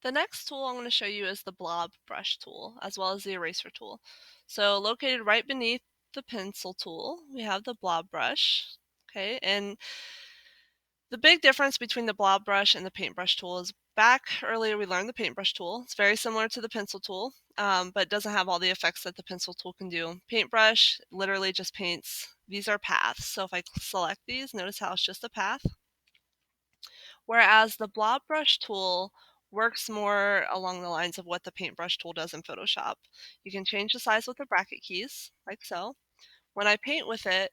The next tool I'm going to show you is the Blob Brush tool, as well as the eraser tool. So located right beneath the pencil tool, we have the Blob Brush. Okay, and the big difference between the Blob Brush and the Paintbrush tool is back earlier we learned the Paintbrush tool. It's very similar to the pencil tool, but doesn't have all the effects that the pencil tool can do. Paintbrush literally just paints, these are paths. So if I select these, notice how it's just a path. Whereas the Blob Brush tool works more along the lines of what the Paintbrush tool does in Photoshop. You can change the size with the bracket keys, like so. When I paint with it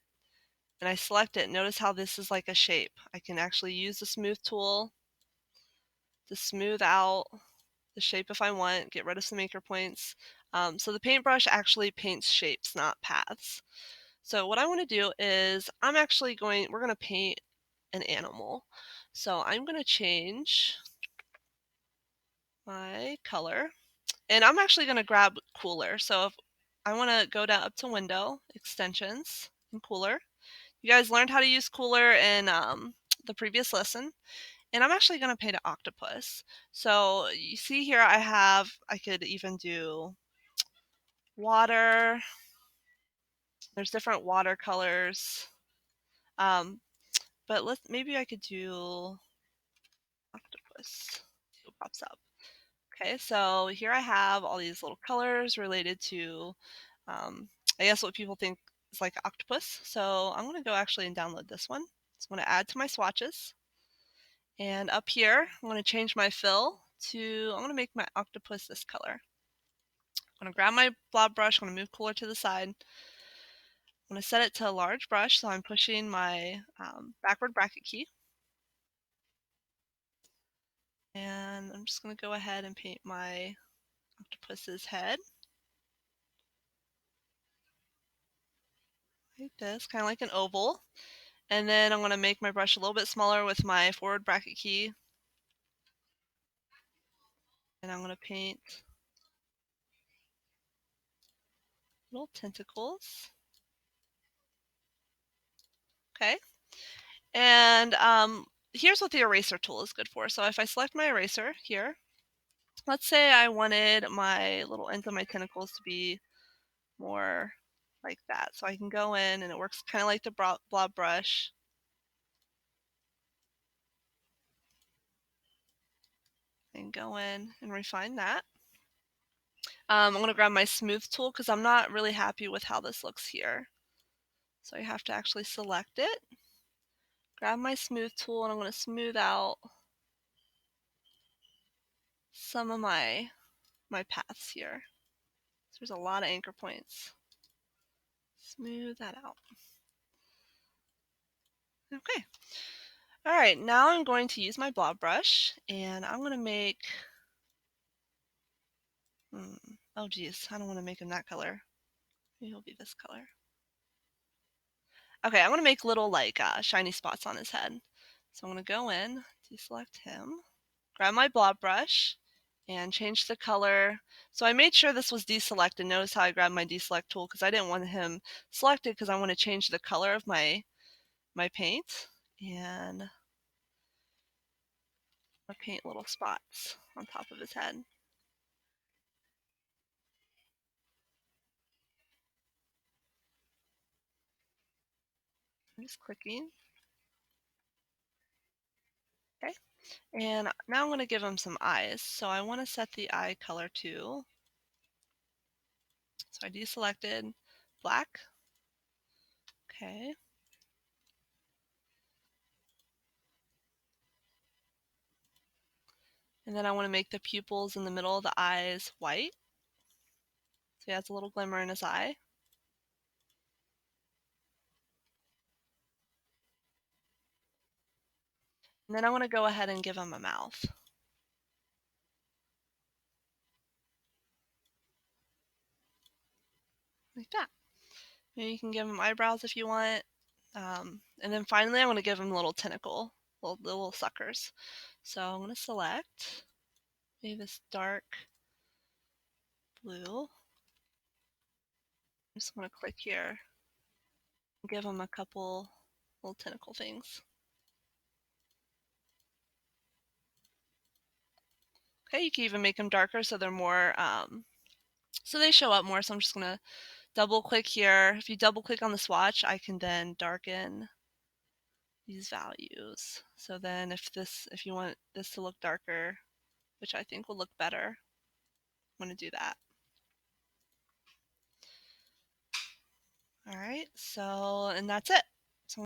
and I select it, notice how this is like a shape. I can actually use the smooth tool to smooth out the shape if I want, get rid of some anchor points. So the paintbrush actually paints shapes, not paths. So what I want to do is we're going to paint an animal. So I'm going to change my color, and I'm actually going to grab Cooler. So if I want to go down up to Window, Extensions, and Cooler. You guys learned how to use Cooler in the previous lesson. And I'm actually going to paint an octopus. So you see here I could even do water. There's different watercolors. But maybe I could do octopus. See what pops up. Okay, so here I have all these little colors related to, I guess what people think is like octopus. So I'm going to go actually and download this one. So I'm going to add to my swatches. And up here, I'm going to change my fill I'm going to make my octopus this color. I'm going to grab my blob brush, I'm going to move Cooler to the side. I'm going to set it to a large brush, so I'm pushing my backward bracket key. And I'm just going to go ahead and paint my octopus's head. Like this, kind of like an oval. And then I'm going to make my brush a little bit smaller with my forward bracket key. And I'm going to paint little tentacles. Okay. And here's what the eraser tool is good for. So if I select my eraser here, let's say I wanted my little ends of my tentacles to be more like that. So I can go in and it works kind of like the blob brush. And go in and refine that. I'm going to grab my smooth tool because I'm not really happy with how this looks here. So I have to actually select it. Grab my smooth tool and I'm going to smooth out some of my paths here. So there's a lot of anchor points. Smooth that out. Okay. All right, now I'm going to use my blob brush and I'm going to make, oh geez, I don't want to make him that color. Maybe he'll be this color. Okay, I'm going to make little like shiny spots on his head. So I'm going to go in, deselect him, grab my blob brush, and change the color. So I made sure this was deselected. Notice how I grabbed my deselect tool because I didn't want him selected because I want to change the color of my paint. And I'll paint little spots on top of his head. I'm just clicking. Okay. And now I'm going to give him some eyes. So I want to set the eye color to, so I deselected black. Okay. And then I want to make the pupils in the middle of the eyes white. So he has a little glimmer in his eye. And then I want to go ahead and give him a mouth. Like that. Maybe you can give him eyebrows if you want. And then finally I want to give him a little tentacle, little suckers. So I'm going to select maybe this dark blue. I'm just going to click here and give him a couple little tentacle things. Okay, you can even make them darker so they're more, so they show up more. So I'm just gonna double click here. If you double click on the swatch, I can then darken these values. So then if you want this to look darker, which I think will look better, I'm gonna do that. All right, so, and that's it.